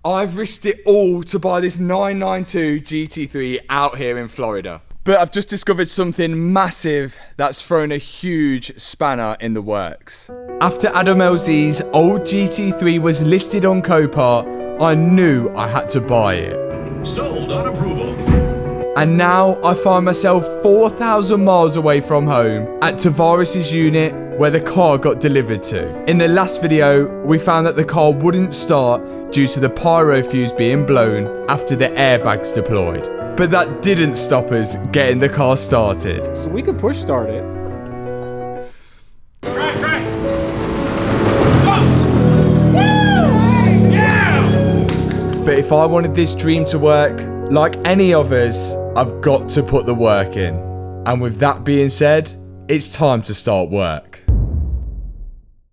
I've risked it all to buy this 992 GT3 out here in Florida. But I've just discovered something massive that's thrown a huge spanner in the works. After Adam LZ's old GT3 was listed on Copart, I knew I had to buy it. Sold on approval. And now I find myself 4,000 miles away from home at Tavares' unit where the car got delivered to. In the last video, we found that the car wouldn't start due to the pyro fuse being blown after the airbags deployed. But that didn't stop us getting the car started. So we could push start it. Crack. Woo! Yeah! But if I wanted this dream to work, like any of us, I've got to put the work in. And with that being said, it's time to start work.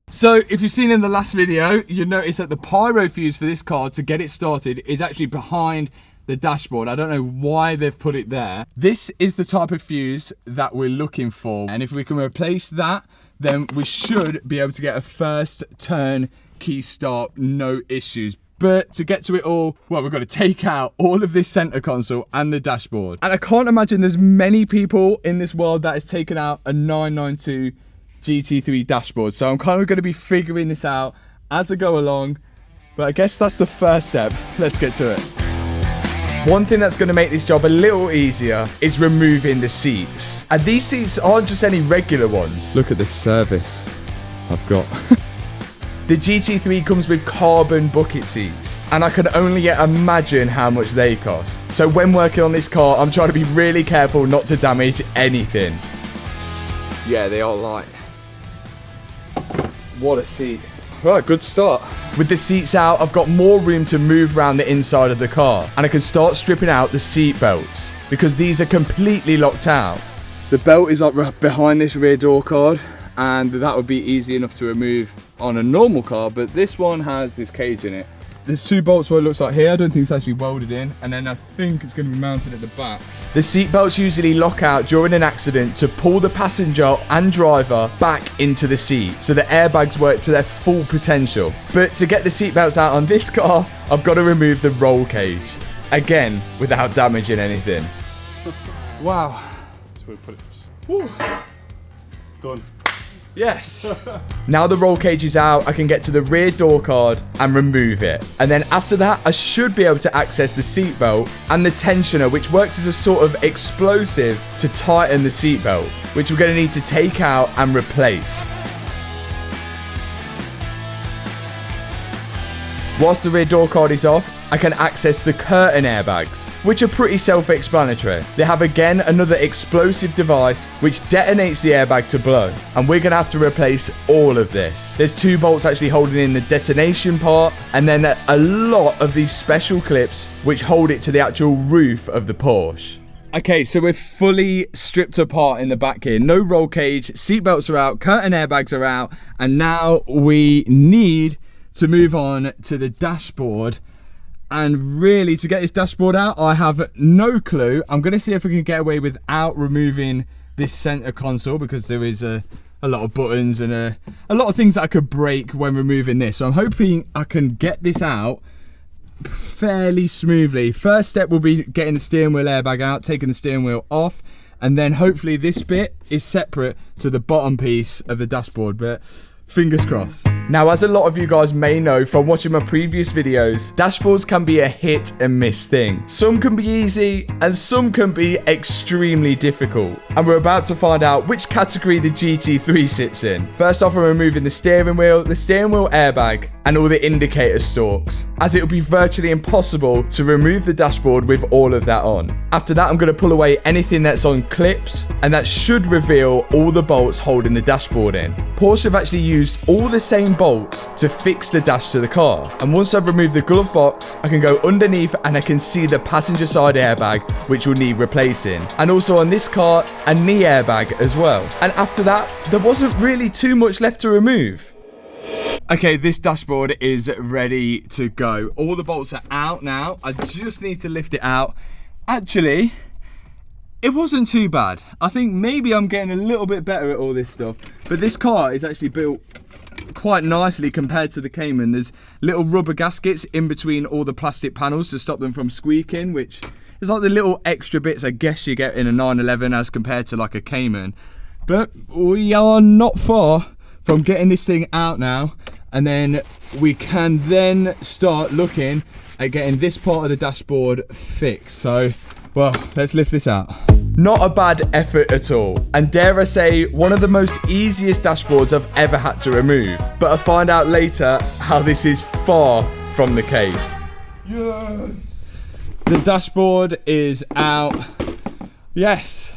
So, if you've seen in the last video, you notice that the pyro fuse for this car to get it started is actually behind the dashboard. I don't know why they've put it there. This is the type of fuse that we're looking for. And if we can replace that, then we should be able to get a first turn key start, no issues. But to get to it all, well, we've got to take out all of this center console and the dashboard. And I can't imagine there's many people in this world that has taken out a 992 GT3 dashboard. So I'm kind of going to be figuring this out as I go along. But I guess that's the first step. Let's get to it. One thing that's going to make this job a little easier is removing the seats. And these seats aren't just any regular ones. Look at this service I've got. The GT3 comes with carbon bucket seats, and I can only yet imagine how much they cost. So when working on this car, I'm trying to be really careful not to damage anything. Yeah, they are light. What a seat. Right, good start. With the seats out, I've got more room to move around the inside of the car, and I can start stripping out the seat belts because these are completely locked out. The belt is up behind this rear door card, and that would be easy enough to remove on a normal car, but this one has this cage in it. There's two bolts where it looks like here. I don't think it's actually welded in, and then I think it's going to be mounted at the back. The seat belts usually lock out during an accident to pull the passenger and driver back into the seat, so the airbags work to their full potential. But to get the seat belts out on this car, I've got to remove the roll cage. Again, without damaging anything. Wow. That's where we put it. Whew. Done. Yes. Now the roll cage is out, I can get to the rear door card and remove it. And then after that, I should be able to access the seatbelt and the tensioner, which works as a sort of explosive to tighten the seatbelt, which we're going to need to take out and replace. Whilst the rear door card is off, I can access the curtain airbags, which are pretty self-explanatory. They have again another explosive device which detonates the airbag to blow, and we're going to have to replace all of this. There's two bolts actually holding in the detonation part, and then a lot of these special clips which hold it to the actual roof of the Porsche. Okay, so we're fully stripped apart in the back here. No roll cage, seatbelts are out, curtain airbags are out, and now we need to move on to the dashboard. And really, to get this dashboard out, I have no clue. I'm going to see if we can get away without removing this center console, because there is a lot of buttons and a lot of things that I could break when removing this. So I'm hoping I can get this out fairly smoothly. First step will be getting the steering wheel airbag out, taking the steering wheel off, and then hopefully this bit is separate to the bottom piece of the dashboard. But fingers crossed. Now, as a lot of you guys may know from watching my previous videos, dashboards can be a hit and miss thing. Some can be easy and some can be extremely difficult. And we're about to find out which category the GT3 sits in. First off, I'm removing the steering wheel airbag, and all the indicator stalks, as it will be virtually impossible to remove the dashboard with all of that on. After that, I'm going to pull away anything that's on clips, and that should reveal all the bolts holding the dashboard in. Porsche have actually used all the same bolts to fix the dash to the car, and once I've removed the glove box, I can go underneath and I can see the passenger side airbag, which will need replacing, and also on this car a knee airbag as well. And after that, there wasn't really too much left to remove. Okay, this dashboard is ready to go. All the bolts are out now. I just need to lift it out. Actually, It wasn't too bad. I think maybe I'm getting a little bit better at all this stuff. But this car is actually built quite nicely compared to the Cayman. There's little rubber gaskets in between all the plastic panels to stop them from squeaking, which is like the little extra bits I guess you get in a 911 as compared to like a Cayman. But we are not far from getting this thing out now, and then we can then start looking at getting this part of the dashboard fixed. So, well, let's lift this out. Not a bad effort at all, and dare I say, one of the most easiest dashboards I've ever had to remove. But I find out later how this is far from the case. Yes! The dashboard is out. Yes!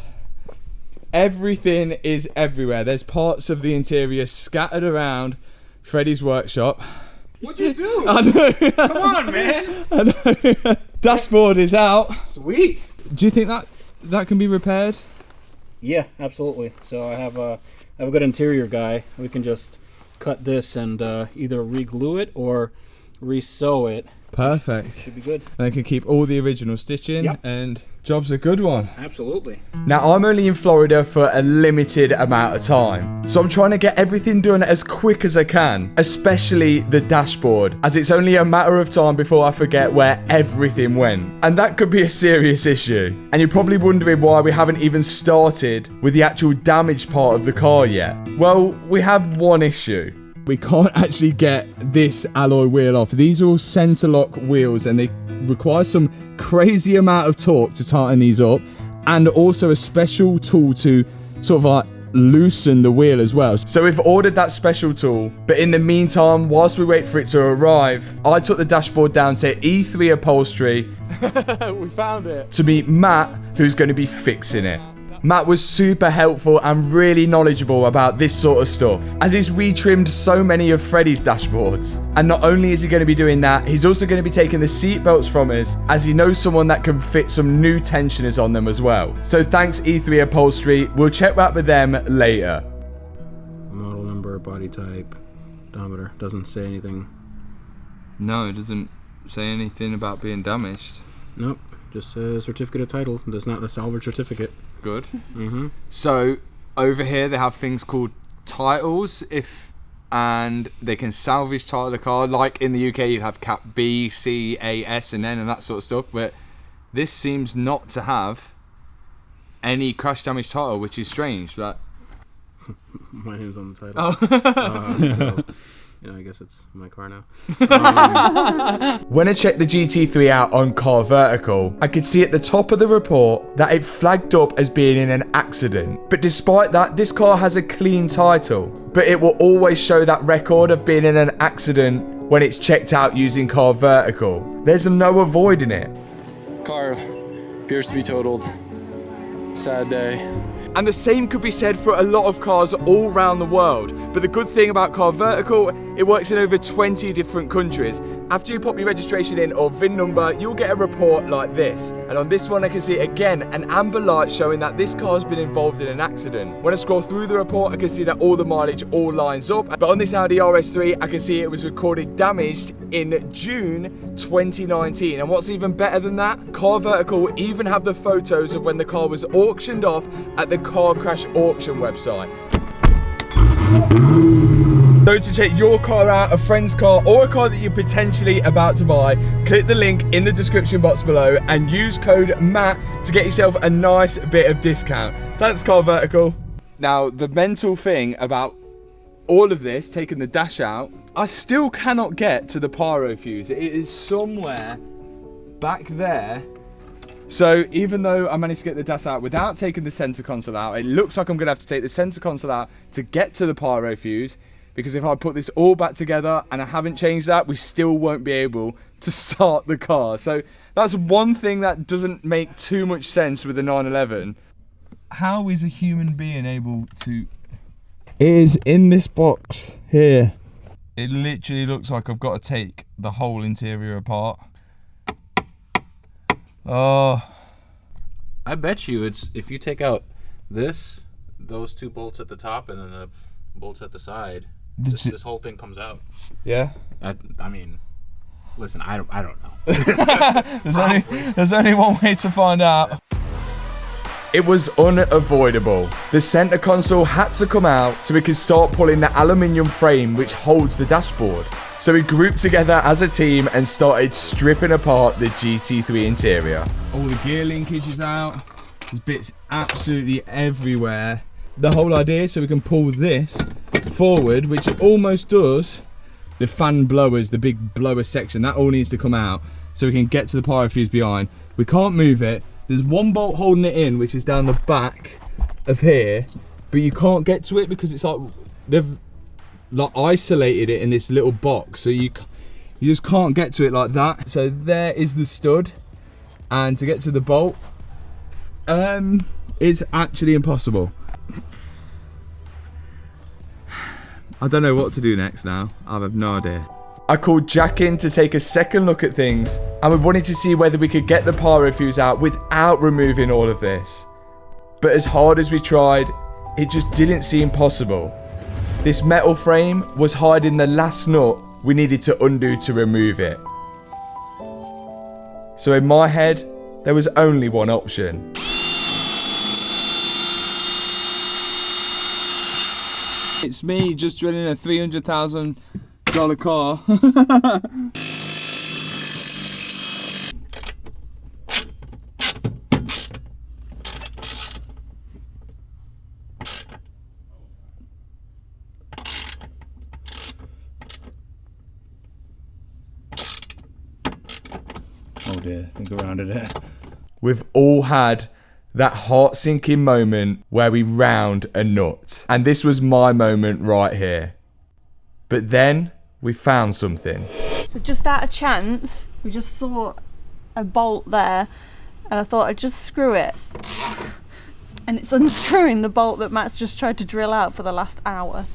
Everything is everywhere. There's parts of the interior scattered around Freddie's workshop. What'd you do? I know. Come on, man. I know. Dashboard is out. Sweet. Do you think that can be repaired? Yeah, absolutely. So I have a good interior guy. We can just cut this and either re-glue it or re-sew it. Perfect. Should be good. And they can keep all the original stitching. Yep. And job's a good one. Absolutely. Now, I'm only in Florida for a limited amount of time, so I'm trying to get everything done as quick as I can, especially the dashboard, as it's only a matter of time before I forget where everything went. And that could be a serious issue. And you're probably wondering why we haven't even started with the actual damaged part of the car yet. Well, we have one issue. We can't actually get this alloy wheel off. These are all center lock wheels, and they require some crazy amount of torque to tighten these up, and also a special tool to sort of like loosen the wheel as well. So we've ordered that special tool, but in the meantime, whilst we wait for it to arrive, I took the dashboard down to E3 Upholstery. We found it. To meet Matt, who's going to be fixing it. Matt was super helpful and really knowledgeable about this sort of stuff, as he's retrimmed so many of Freddie's dashboards. And not only is he going to be doing that, he's also going to be taking the seat belts from us, as he knows someone that can fit some new tensioners on them as well. So thanks E3 Upholstery, we'll check back with them later. Model number, body type, odometer. Doesn't say anything. No, it doesn't say anything about being damaged. Nope. Just says certificate of title. Does not the salvage certificate. Good. Mm-hmm. So over here they have things called titles, and they can salvage title the car. Like in the UK, you'd have Cat B, C, A, S, and N, and that sort of stuff. But this seems not to have any crash damage title, which is strange. That My name's on the title. oh. So, yeah, I guess it's my car now. When I checked the GT3 out on Car Vertical, I could see at the top of the report that it flagged up as being in an accident. But despite that, this car has a clean title. But it will always show that record of being in an accident when it's checked out using Car Vertical. There's no avoiding it. Car appears to be totaled. Sad day. And the same could be said for a lot of cars all around the world. But the good thing about Car Vertical, it works in over 20 different countries. After you pop your registration in or VIN number, you'll get a report like this. And on this one I can see again an amber light showing that this car's been involved in an accident. When I scroll through the report, I can see that all the mileage all lines up. But on this Audi RS3, I can see it was recorded damaged in June 2019. And what's even better than that, Car Vertical even have the photos of when the car was auctioned off at the Car Crash auction website. So to check your car out, a friend's car, or a car that you're potentially about to buy, click the link in the description box below and use code MATT to get yourself a nice bit of discount. Thanks, Car Vertical. Now, the mental thing about all of this, taking the dash out, I still cannot get to the pyro fuse. It is somewhere back there. So even though I managed to get the dash out without taking the center console out, it looks like I'm gonna have to take the center console out to get to the pyro fuse, because if I put this all back together and I haven't changed that, we still won't be able to start the car. So that's one thing that doesn't make too much sense with the 911. How is a human being able to... It is in this box here. It literally looks like I've got to take the whole interior apart. Oh, I bet you it's if you take out those two bolts at the top and then the bolts at the side, this whole thing comes out. yeah. I mean, listen, I don't know. There's only one way to find out. It was unavoidable. The center console had to come out so we could start pulling the aluminium frame which holds the dashboard. So we grouped together as a team and started stripping apart the GT3 interior. All the gear linkage is out. There's bits absolutely everywhere. The whole idea is so we can pull this forward, which almost does the fan blowers, the big blower section. That all needs to come out so we can get to the pyro fuse behind. We can't move it. There's one bolt holding it in, which is down the back of here, but you can't get to it because it's like they've like isolated it in this little box, so you just can't get to it like that. So there is the stud, and to get to the bolt, it's actually impossible. I don't know what to do next now. I have no idea. I called Jack in to take a second look at things, and we wanted to see whether we could get the pyro fuse out without removing all of this. But as hard as we tried, it just didn't seem possible. This metal frame was hiding the last nut we needed to undo to remove it. So in my head, there was only one option. It's me just drilling a $300,000 car. Oh dear, think around it. We've all had that heart-sinking moment where we round a nut. And this was my moment right here. But then we found something. So just out of chance, we just saw a bolt there, and I thought I'd just screw it. And it's unscrewing the bolt that Matt's just tried to drill out for the last hour.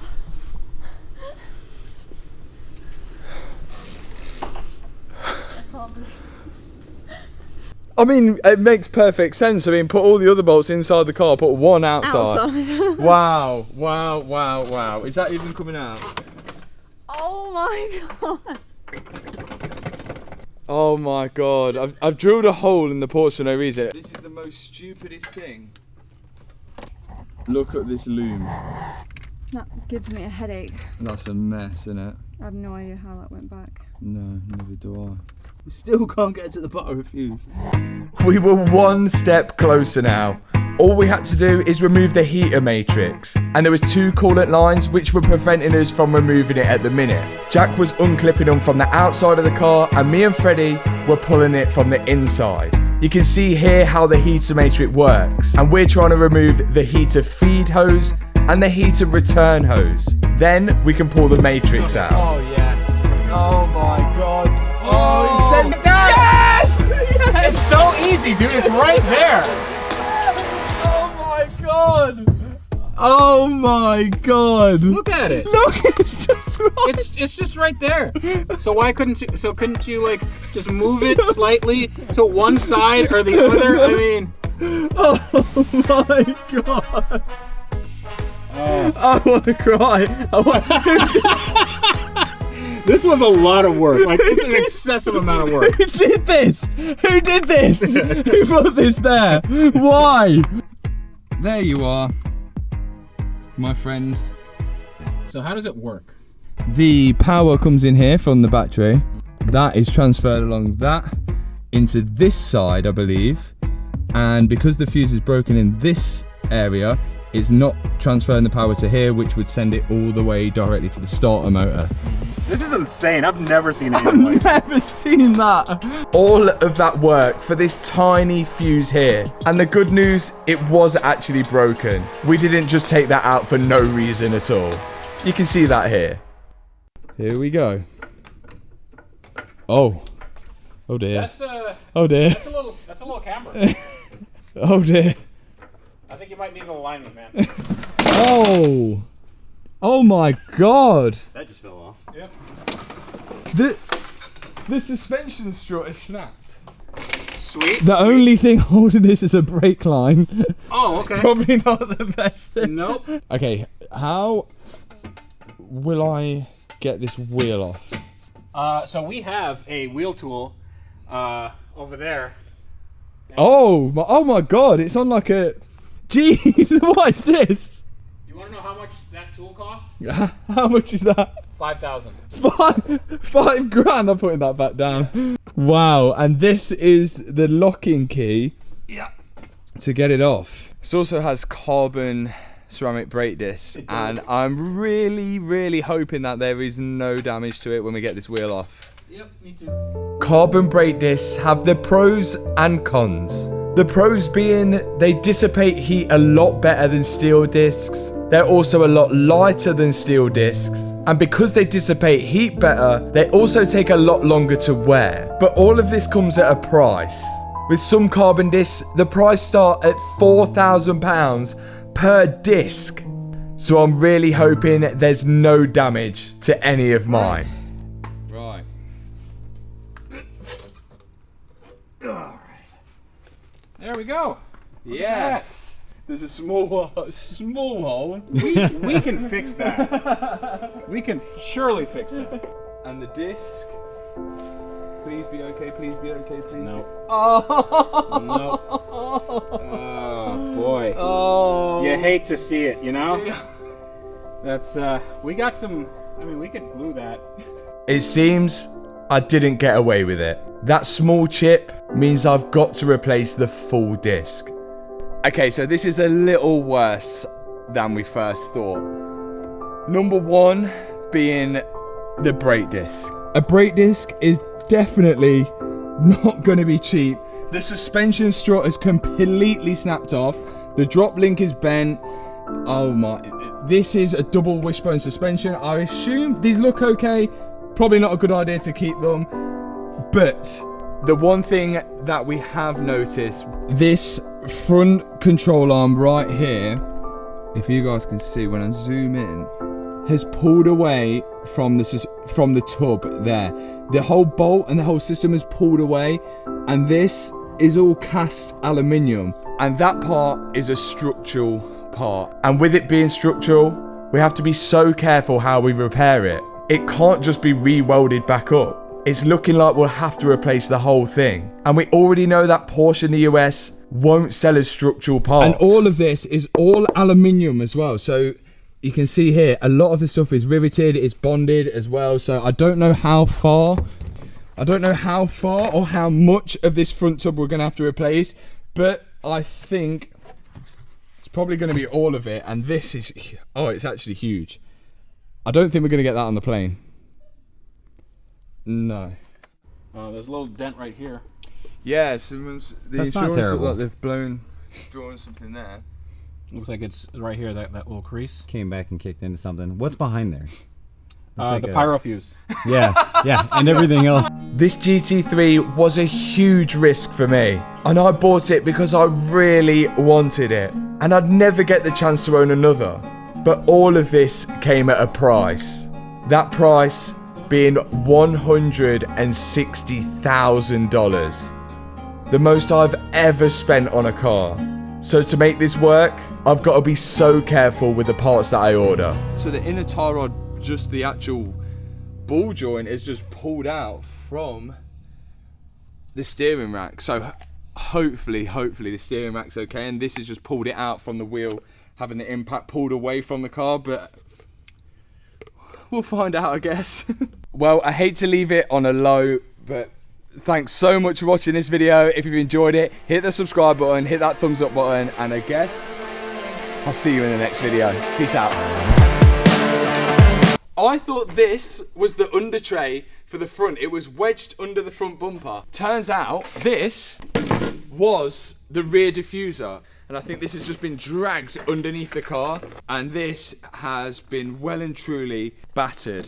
I mean, it makes perfect sense. I mean, put all the other bolts inside the car, put one outside. Wow, wow, wow, wow. Is that even coming out? Oh my god. Oh my god. I've drilled a hole in the porch for no reason. This is the most stupidest thing. Look at this loom. That gives me a headache. That's a mess, isn't it? I have no idea how that went back. No, neither do I. We still can't get to the pyro fuse. We were one step closer now. All we had to do is remove the heater matrix, and there was 2 coolant lines which were preventing us from removing it at the minute. Jack was unclipping them from the outside of the car, and me and Freddie were pulling it from the inside. You can see here how the heater matrix works, and we're trying to remove the heater feed hose and the heater return hose. Then we can pull the matrix out. Oh yes! Oh my god! Oh, send it down! Yes! Yes! It's so easy, dude. It's right there. Oh my god! Oh my god! Look at it. Look, it's just right. It's just right there. So why couldn't you? So couldn't you like just move it slightly to one side or the other? I mean. Oh my god! I want to cry. This was a lot of work. Like, it's an excessive amount of work. Who did this? Who did this? Who put this there? Why? There you are, my friend. So how does it work? The power comes in here from the battery. That is transferred along that into this side, I believe. And because the fuse is broken in this area, it's not transferring the power to here, which would send it all the way directly to the starter motor. This is insane. I've never seen anything like this. I've never seen that. All of that work for this tiny fuse here. And the good news, it was actually broken. We didn't just take that out for no reason at all. You can see that here. Here we go. Oh. Oh dear. That's a. Oh dear. That's a little camera. Oh dear. I think you might need an alignment, man. Oh. Oh my god. That just fell off. Yep. The suspension strut is snapped. Sweet. The only thing holding this is a brake line. Oh, okay. Probably not the best thing. Nope. Okay, how will I get this wheel off? So we have a wheel tool over there. Oh my god, it's on like a... Jeez, what is this? You want to know how much that tool cost? How much is that? 5,000. Five grand, I'm putting that back down. Wow, and this is the locking key. Yeah. To get it off. This also has carbon ceramic brake discs, and I'm really hoping that there is no damage to it when we get this wheel off. Yep, me too. Carbon brake discs have the pros and cons. The pros being they dissipate heat a lot better than steel discs. They're also a lot lighter than steel discs. And because they dissipate heat better, they also take a lot longer to wear. But all of this comes at a price. With some carbon discs, the price starts at £4,000 per disc. So I'm really hoping there's no damage to any of mine. Right. There we go. Yes. There's a small hole. We can fix that. We can surely fix that. And the disc. Please be okay, please be okay, please. No. Oh. No. Oh boy. Oh. You hate to see it, you know? That's we got some, I mean, we could glue that. It seems I didn't get away with it. That small chip means I've got to replace the full disc. Okay, so this is a little worse than we first thought. Number one being the brake disc. A brake disc is definitely not going to be cheap. The suspension strut has completely snapped off. The drop link is bent. Oh my, this is a double wishbone suspension. I assume these look okay. Probably not a good idea to keep them. But the one thing that we have noticed, this front control arm right here, if you guys can see when I zoom in, has pulled away from the tub there. The whole bolt and the whole system has pulled away, and this is all cast aluminium, and that part is a structural part. And with it being structural, we have to be so careful how we repair it. It can't just be re-welded back up. It's looking like we'll have to replace the whole thing. And we already know that Porsche in the US won't sell as structural parts. And all of this is all aluminium as well. So you can see here, a lot of the stuff is riveted, it's bonded as well. So I don't know how far or how much of this front tub we're gonna have to replace, but I think it's probably gonna be all of it. And this is, oh, it's actually huge. I don't think we're gonna get that on the plane. No. There's a little dent right here. Yeah, someone's, the That's not insurance terrible. look like they've drawn something there. Looks like it's right here, that little crease. Came back and kicked into something. What's behind there? The pyro fuse. Yeah, and everything else. This GT3 was a huge risk for me, and I bought it because I really wanted it, and I'd never get the chance to own another. But all of this came at a price. That price being $160,000. The most I've ever spent on a car. So to make this work, I've got to be so careful with the parts that I order. So the inner tie rod, just the actual ball joint, is just pulled out from the steering rack. So hopefully the steering rack's okay, and this has just pulled it out from the wheel, having the impact pulled away from the car, but we'll find out, I guess. Well, I hate to leave it on a low, but thanks so much for watching this video. If you've enjoyed it, hit the subscribe button, hit that thumbs up button, and I guess I'll see you in the next video. Peace out. I thought this was the under tray for the front. It was wedged under the front bumper. Turns out this was the rear diffuser. And I think this has just been dragged underneath the car, and this has been well and truly battered.